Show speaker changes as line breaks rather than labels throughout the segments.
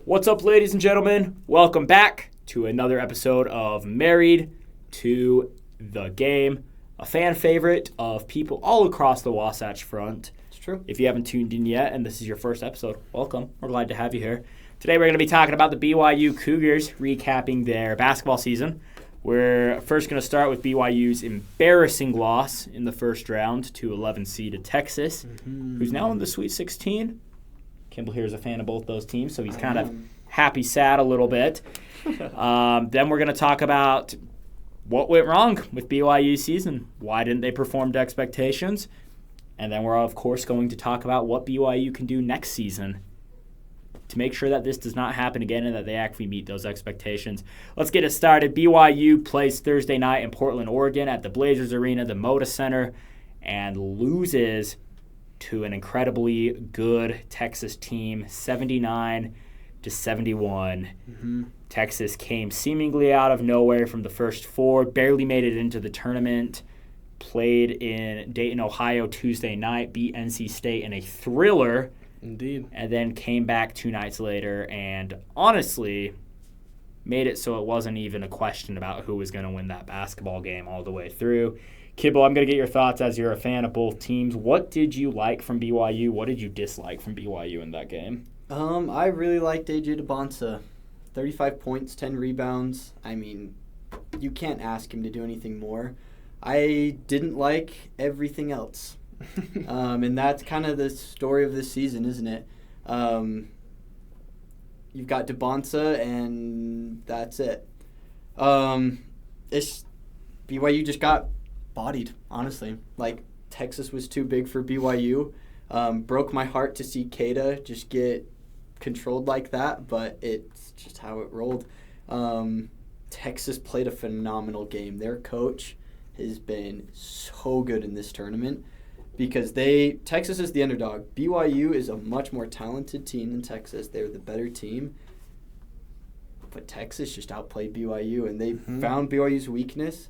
What's up, ladies and gentlemen? Welcome back to another episode of Married to the Game, a fan favorite of people all across the Wasatch Front.
It's true.
If you haven't tuned in yet and this is your first episode, welcome. We're glad to have you here. Today we're going to be talking about the BYU Cougars, recapping their basketball season. We're first going to start with BYU's embarrassing loss in the first round to 11 seeded Texas, who's now in the Sweet 16. Kimball here is a fan of both those teams, so he's kind of happy, sad a little bit. Then we're going to talk about what went wrong with BYU's season. Why didn't they perform to expectations? And then we're, of course, going to talk about what BYU can do next season to make sure that this does not happen again and that they actually meet those expectations. Let's get it started. BYU plays Thursday night in Portland, Oregon at the Blazers Arena, the Moda Center, and loses to an incredibly good Texas team, 79-71. Texas came seemingly out of nowhere from the first four, barely made it into the tournament, played in Dayton, Ohio Tuesday night, beat NC State in a thriller.
Indeed.
And then came back 2 nights later and honestly made it so it wasn't even a question about who was going to win that basketball game all the way through. Kibble, I'm going to get your thoughts as you're a fan of both teams. What did you like from BYU? What did you dislike from BYU in that game?
I really liked AJ DeBonsa. 35 points, 10 rebounds. I mean, you can't ask him to do anything more. I didn't like everything else. And that's kind of the story of this season, isn't it? You've got DeBonsa, and that's it. BYU just got bodied, honestly. Like, Texas was too big for BYU. Broke my heart to see Keita just get controlled like that, but it's just how it rolled. Texas played a phenomenal game. Their coach has been so good in this tournament because Texas is the underdog. BYU is a much more talented team than Texas. They're the better team. But Texas just outplayed BYU, and they found BYU's weakness.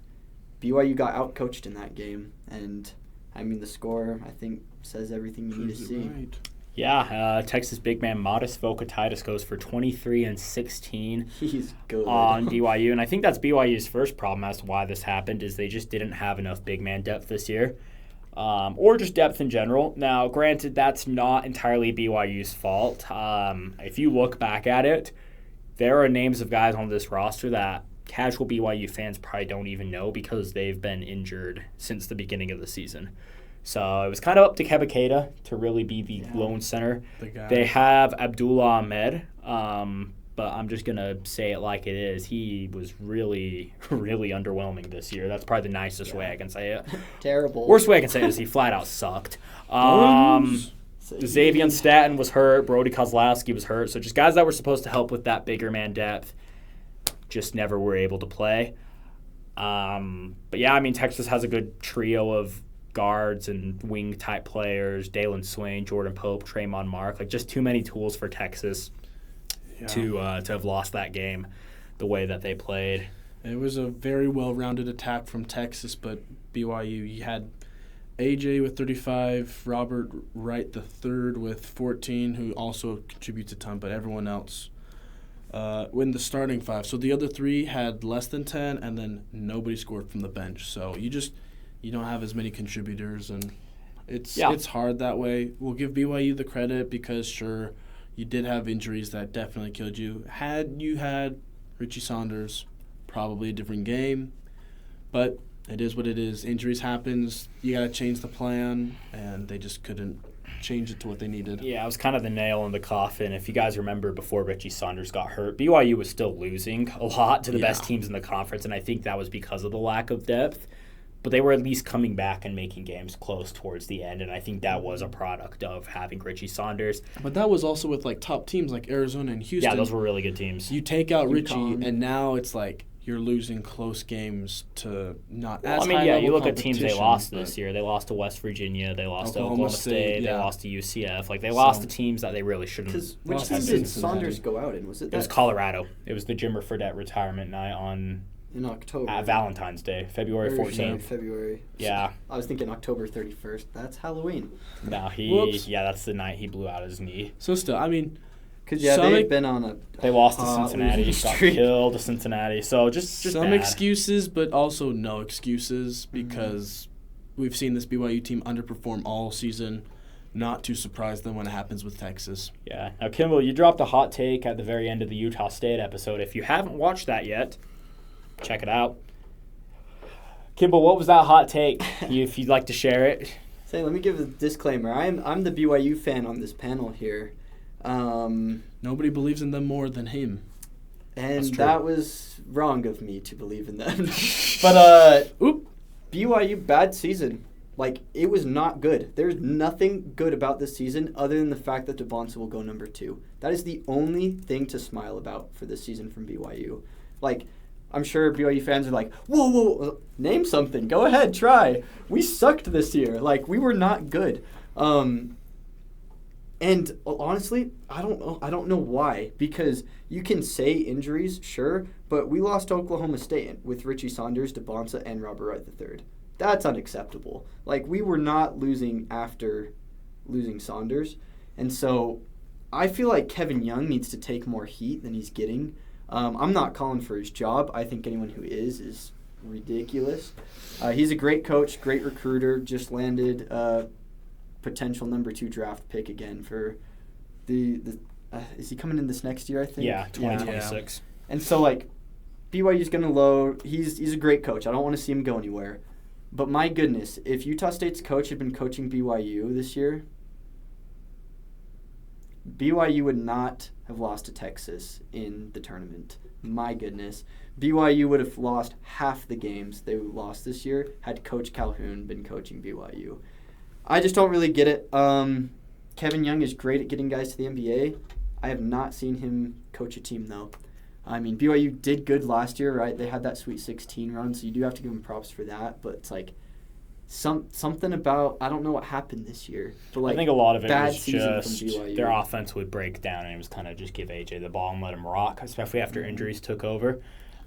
BYU got outcoached in that game, and I mean the score I think says everything you need to see.
Right.
Yeah, Texas big man Modest Vocatitis goes for 23 and 16
He's good
on BYU, and I think that's BYU's first problem as to why this happened is they just didn't have enough big man depth this year, or just depth in general. Now, granted, that's not entirely BYU's fault. If you look back at it, there are names of guys on this roster that casual BYU fans probably don't even know because they've been injured since the beginning of the season. So it was kind of up to Keba Keita to really be the lone center. They have Abdullah Ahmed, but I'm just going to say it like it is. He was really, really underwhelming this year. That's probably the nicest way I can say it.
Terrible.
Worst way I can say it is he flat out sucked. Xavier Staten was hurt. Brody Kozlowski was hurt. So just guys that were supposed to help with that bigger man depth just never were able to play. But yeah, I mean, Texas has a good trio of guards and wing-type players, Dalen Swain, Jordan Pope, Traymon Mark. Like, just too many tools for Texas to have lost that game the way that they played.
It was a very well-rounded attack from Texas, but BYU, you had AJ with 35, Robert Wright III with 14, who also contributes a ton, but everyone else in the starting five. So the other three had less than 10, and then nobody scored from the bench. So you don't have as many contributors, and it's hard that way. We'll give BYU the credit because, sure, you did have injuries that definitely killed you. Had you had Richie Saunders, probably a different game, but it is what it is. Injuries happens. You got to change the plan, and they just couldn't change it to what they needed.
Yeah, it was kind of the nail in the coffin. If you guys remember, before Richie Saunders got hurt, BYU was still losing a lot to the best teams in the conference, and I think that was because of the lack of depth. But they were at least coming back and making games close towards the end, and I think that was a product of having Richie Saunders.
But that was also with, like, top teams like Arizona and Houston.
Yeah, those were really good teams.
You take out Richie, and now it's like you're losing close games to not as high level
you look at teams they
competition,
lost this year. They lost to West Virginia. They lost to Oklahoma State. They lost to UCF. Like, they lost to teams that they really shouldn't.
Because which team did Saunders go out in? Was it?
It was Colorado. It was the Jimmer Fredette retirement night
in October.
Valentine's Day, February 14th.
February.
Yeah.
I was thinking October 31st. That's Halloween.
No, that's the night he blew out his knee.
So still, I mean,
Because, they've been on a
They lost to
hot
Cincinnati,
losing
got
streak.
killed to Cincinnati. So just
some
bad.
excuses, but also no excuses because we've seen this BYU team underperform all season. Not too surprised then when it happens with Texas.
Yeah. Now, Kimball, you dropped a hot take at the very end of the Utah State episode. If you haven't watched that yet, check it out. Kimball, what was that hot take? If you'd like to share it.
Say, let me give a disclaimer. I'm the BYU fan on this panel here.
Nobody believes in them more than him.
And
true.
that was wrong of me to believe in them. But BYU, bad season. Like, it was not good. There's nothing good about this season other than the fact that Devonta will go number 2. That is the only thing to smile about for this season from BYU. Like, I'm sure BYU fans are like, whoa, name something. Go ahead, try. We sucked this year. Like, we were not good. And honestly, I don't know why. Because you can say injuries, sure, but we lost to Oklahoma State with Richie Saunders, Devonta, and Robert Wright III. That's unacceptable. Like, we were not losing after losing Saunders. And so I feel like Kevin Young needs to take more heat than he's getting. I'm not calling for his job. I think anyone who is ridiculous. He's a great coach, great recruiter, just landed potential number 2 draft pick again for the is he coming in this next year, I think?
Yeah, 2026.
And so, like, BYU's going to load. He's a great coach. I don't want to see him go anywhere. But my goodness, if Utah State's coach had been coaching BYU this year, BYU would not have lost to Texas in the tournament. My goodness. BYU would have lost half the games they lost this year had Coach Calhoun been coaching BYU. I just don't really get it. Kevin Young is great at getting guys to the NBA. I have not seen him coach a team, though. I mean, BYU did good last year, right? They had that Sweet 16 run, so you do have to give them props for that. But it's like something about, I don't know what happened this year. But like,
I think a lot of it
bad
was
season
just
from BYU.
their offense would break down, and it was kind of just give AJ the ball and let him rock, especially after injuries took over.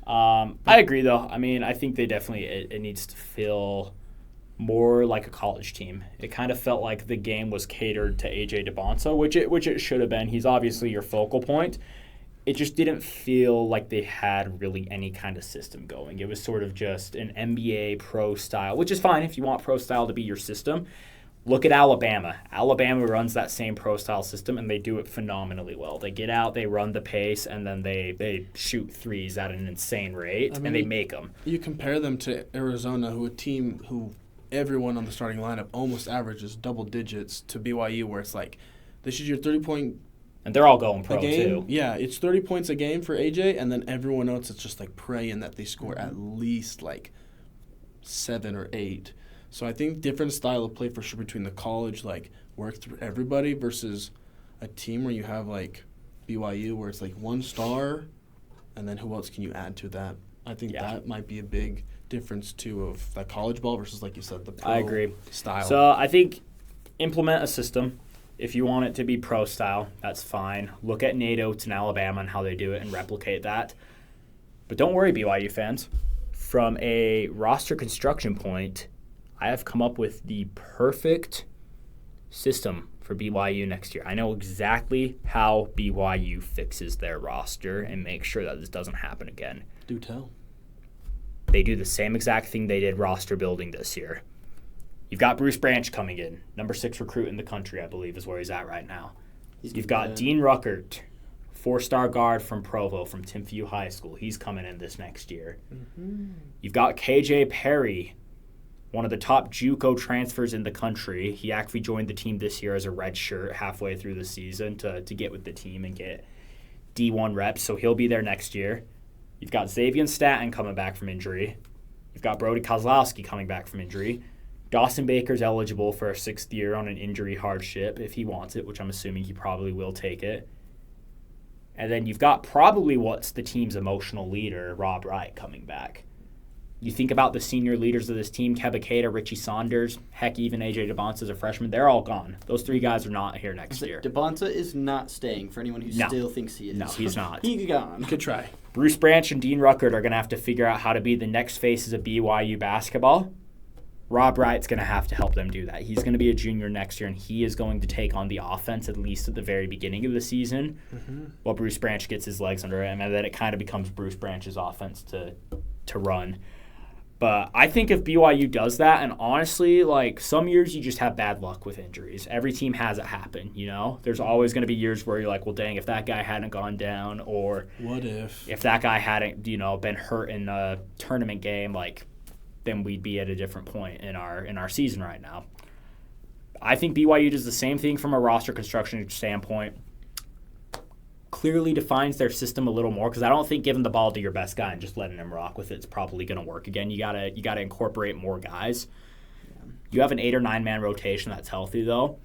I agree, though. I mean, I think they definitely it needs to feel more like a college team. It kind of felt like the game was catered to AJ Devonta, which it should have been. He's obviously your focal point. It just didn't feel like they had really any kind of system going. It was sort of just an NBA pro style, which is fine if you want pro style to be your system. Look at Alabama. Alabama runs that same pro style system, and they do it phenomenally well. They get out, they run the pace, and then they shoot threes at an insane rate, and they make them.
You compare them to Arizona, a team who everyone on the starting lineup almost averages double digits, to BYU, where it's like, this is your 30-point
and they're all going pro,
game.
too.
Yeah, it's 30 points a game for AJ, and then everyone else is just like praying that they score at least like 7 or 8. So I think different style of play for sure between the college, like, work through everybody versus a team where you have like BYU, where it's like one star, and then who else can you add to that? I think that might be a big difference too of that college ball versus, like you said, the pro
I agree.
style.
So I think implement a system. If you want it to be pro style, that's fine. Look at Nate Oates in Alabama and how they do it and replicate that. But don't worry, BYU fans. From a roster construction point, I have come up with the perfect system for BYU next year. I know exactly how BYU fixes their roster and makes sure that this doesn't happen again.
Do tell.
They do the same exact thing they did roster building this year. You've got Bruce Branch coming in, number 6 recruit in the country, I believe, is where he's at right now. You've got Dean Ruckert, 4-star guard from Provo, from Timpview High School. He's coming in this next year. Mm-hmm. You've got KJ Perry, one of the top JUCO transfers in the country. He actually joined the team this year as a redshirt halfway through the season to get with the team and get D1 reps, so he'll be there next year. You've got Xavier Staten coming back from injury. You've got Brody Kozlowski coming back from injury. Dawson Baker's eligible for a 6th year on an injury hardship if he wants it, which I'm assuming he probably will take it. And then you've got probably what's the team's emotional leader, Rob Wright, coming back. You think about the senior leaders of this team, Keba Keita, Richie Saunders, heck, even AJ Devonta as a freshman, they're all gone. Those 3 guys are not here next year.
Devonta is not staying for anyone who still thinks he is.
No, he's not.
He's gone.
You could try.
Bruce Branch and Dean Ruckert are going to have to figure out how to be the next faces of BYU basketball. Rob Wright's going to have to help them do that. He's going to be a junior next year, and he is going to take on the offense at least at the very beginning of the season while Bruce Branch gets his legs under him, and then it kind of becomes Bruce Branch's offense to run. But I think if BYU does that, and honestly, like, some years you just have bad luck with injuries. Every team has it happen, you know? There's always going to be years where you're like, well, dang, if that guy hadn't gone down, or
what if
that guy hadn't, you know, been hurt in a tournament game, like, then we'd be at a different point in our season right now. I think BYU does the same thing from a roster construction standpoint. Clearly defines their system a little more, because I don't think giving the ball to your best guy and just letting him rock with it's probably going to work again. You gotta incorporate more guys. Yeah. You have an 8 or 9 man rotation that's healthy though.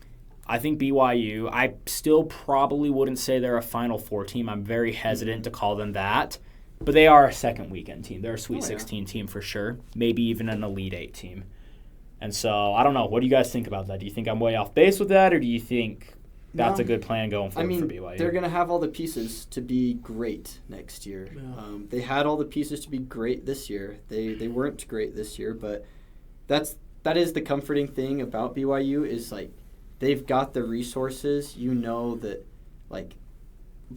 I think BYU, I still probably wouldn't say they're a Final Four team. I'm very hesitant to call them that. But they are a second weekend team. They're a Sweet 16 team for sure. Maybe even an Elite 8 team. And so, I don't know. What do you guys think about that? Do you think I'm way off base with that, or do you think that's a good plan going forward for BYU?
They're going to have all the pieces to be great next year. Yeah. They had all the pieces to be great this year. They weren't great this year, but that is the comforting thing about BYU is, like, they've got the resources. You know that, like,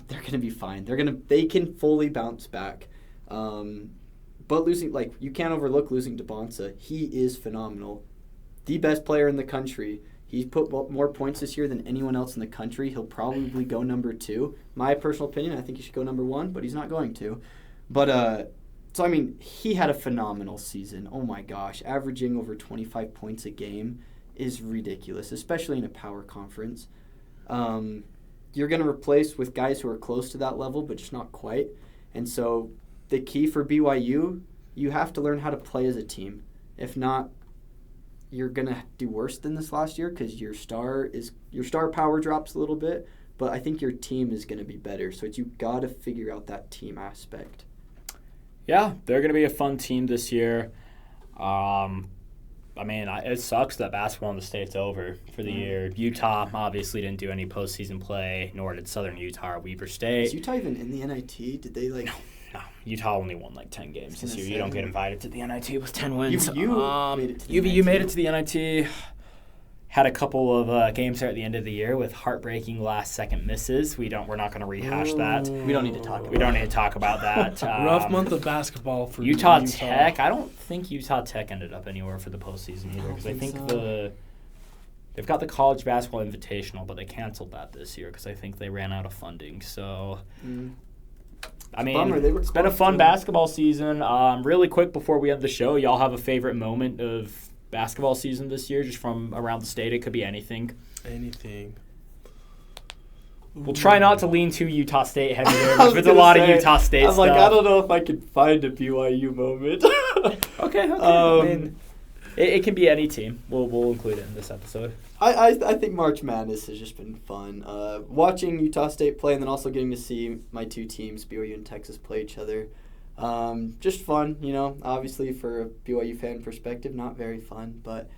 they're going to be fine. They can fully bounce back. But losing, like, you can't overlook losing to Bonsa. He is phenomenal. The best player in the country. He's put more points this year than anyone else in the country. He'll probably go number 2. My personal opinion, I think he should go number 1, but he's not going to. But, so, I mean, he had a phenomenal season. Oh, my gosh. Averaging over 25 points a game is ridiculous, especially in a power conference. You're going to replace with guys who are close to that level, but just not quite. And so the key for BYU, you have to learn how to play as a team. If not, you're going to do worse than this last year because your star power drops a little bit, but I think your team is going to be better. So you got to figure out that team aspect.
Yeah, they're going to be a fun team this year. I mean, it sucks that basketball in the state's over for the year. Utah obviously didn't do any postseason play, nor did Southern Utah or Weber State.
Is Utah even in the NIT? Did they, like...
No. Utah only won, like, 10 games this year. You don't get invited to the NIT with 10 wins.
UVU made it to the NIT.
UVU made it to the NIT. Had a couple of games there at the end of the year with heartbreaking last-second misses. We're not going to rehash that.
We don't need to talk about that.
We don't need to talk about that.
Rough month of basketball for
Utah Tech. I don't think Utah Tech ended up anywhere for the postseason either, because I think they've got the college basketball invitational, but they canceled that this year because I think they ran out of funding. So, I mean, it's been a fun basketball season. Really quick before we end the show, y'all have a favorite moment of basketball season this year, just from around the state? It could be anything.
Anything.
We'll try not to lean too Utah State heavy there. There's a lot of Utah State stuff.
I'm like, I don't know if I can find a BYU moment.
Okay. I mean, it can be any team. We'll include it in this episode.
I think March Madness has just been fun. Watching Utah State play and then also getting to see my two teams, BYU and Texas, play each other. Just fun, you know. Obviously, for a BYU fan perspective, not very fun, but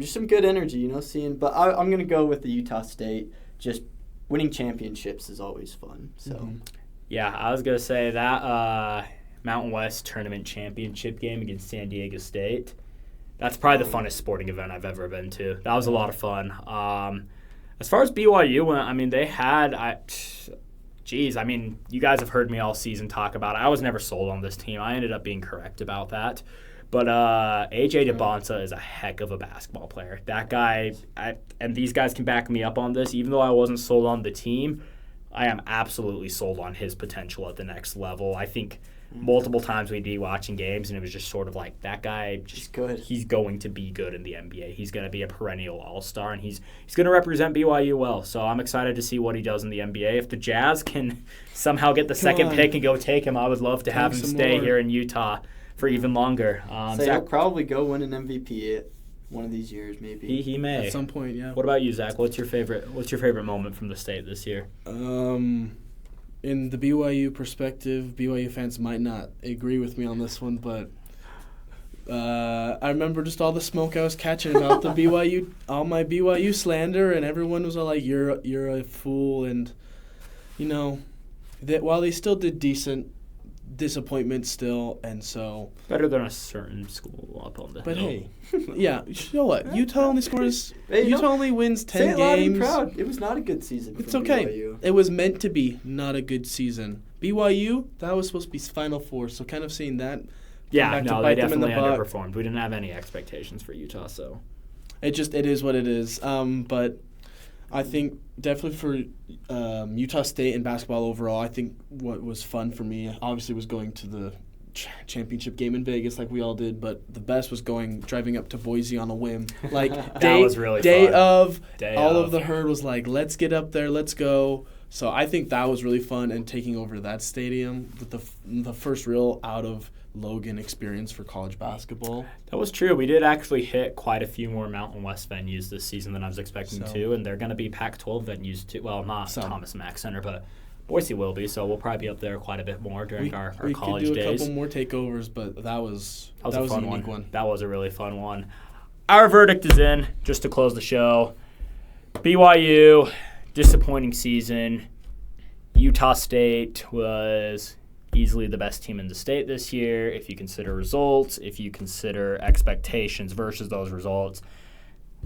just some good energy, you know. But I'm gonna go with the Utah State. Just winning championships is always fun. So,
yeah, I was gonna say that Mountain West tournament championship game against San Diego State. That's probably the funnest sporting event I've ever been to. That was a lot of fun. As far as BYU went, I mean, they had you guys have heard me all season talk about it. I was never sold on this team. I ended up being correct about that. But AJ DeBonsa is a heck of a basketball player. That guy, and these guys can back me up on this, even though I wasn't sold on the team, I am absolutely sold on his potential at the next level. I think multiple times we'd be watching games, and it was just sort of like, that guy, just good. He's going to be good in the NBA. He's going to be a perennial all-star, and he's going to represent BYU well. So I'm excited to see what he does in the NBA. If the Jazz can somehow get the second pick and go take him, I would love to have him stay here in Utah for even longer.
He'll probably go win an MVP at one of these years, maybe.
He may.
At some point, yeah.
What about you, Zach? What's your favorite moment from the state this year?
In the BYU perspective, BYU fans might not agree with me on this one, but I remember just all the smoke I was catching about the BYU, all my BYU slander, and everyone was all like, "You're a fool," and you know, that while they still did decent, disappointment still, and so.
Better than a certain school up on the
But
hill.
hey, yeah, you know what? Utah only scores.
Hey,
Utah only wins 10
Say it loud and
games.
proud. It was not a good season.
It's
from
okay.
BYU.
It was meant to be not a good season. BYU, that was supposed to be Final Four, so kind of seeing that.
Yeah,
back to
no, they
bite them in the
definitely
butt.
underperformed. We didn't have any expectations for Utah, so.
It is what it is. But I think definitely for Utah State and basketball overall, I think what was fun for me obviously was going to the championship game in Vegas like we all did, but the best was driving up to Boise on a whim. Like
That was really
day
fun.
of,
Day
all
of.
of the herd was like, let's get up there, let's go. So I think that was really fun, and taking over that stadium with the first real out of Logan experience for college basketball.
That was true. We did actually hit quite a few more Mountain West venues this season than I was expecting to, and they're going to be Pac-12 venues too. Well, not Thomas Mack Center, but Boise will be, so we'll probably be up there quite a bit more during our college days.
We could do a couple more takeovers, but that was
a
a
fun
unique one.
That was a really fun one. Our verdict is in, just to close the show. BYU, disappointing season. Utah State was easily the best team in the state this year if you consider results, if you consider expectations versus those results.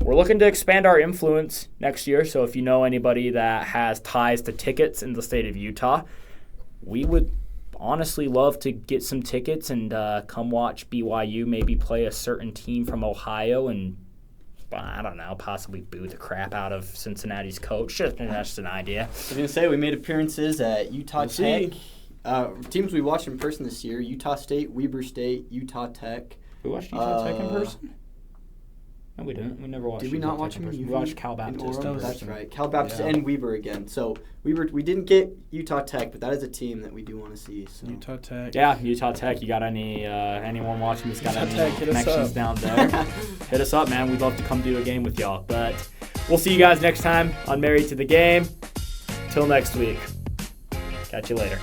We're looking to expand our influence next year, so if you know anybody that has ties to tickets in the state of Utah, we would honestly love to get some tickets and come watch BYU maybe play a certain team from Ohio and, I don't know, possibly boo the crap out of Cincinnati's coach. That's just an idea.
I was going to say, we made appearances at Utah Tech. Teams we watched in person this year, Utah State, Weber State, Utah Tech.
We watched Utah Tech in person? No, we didn't. We never watched.
Did we not watch them in
person.
UV?
We watched Cal Baptist.
That's right. Cal Baptist and Weber again. So we didn't get Utah Tech, but that is a team that we do want to see. So.
Utah Tech.
Yeah, Utah Tech. You got anyone watching that's got
Utah
any
Tech, hit us
connections
up.
down there? Hit us up, man. We'd love to come do a game with y'all. But we'll see you guys next time on Married to the Game. Till next week. Catch you later.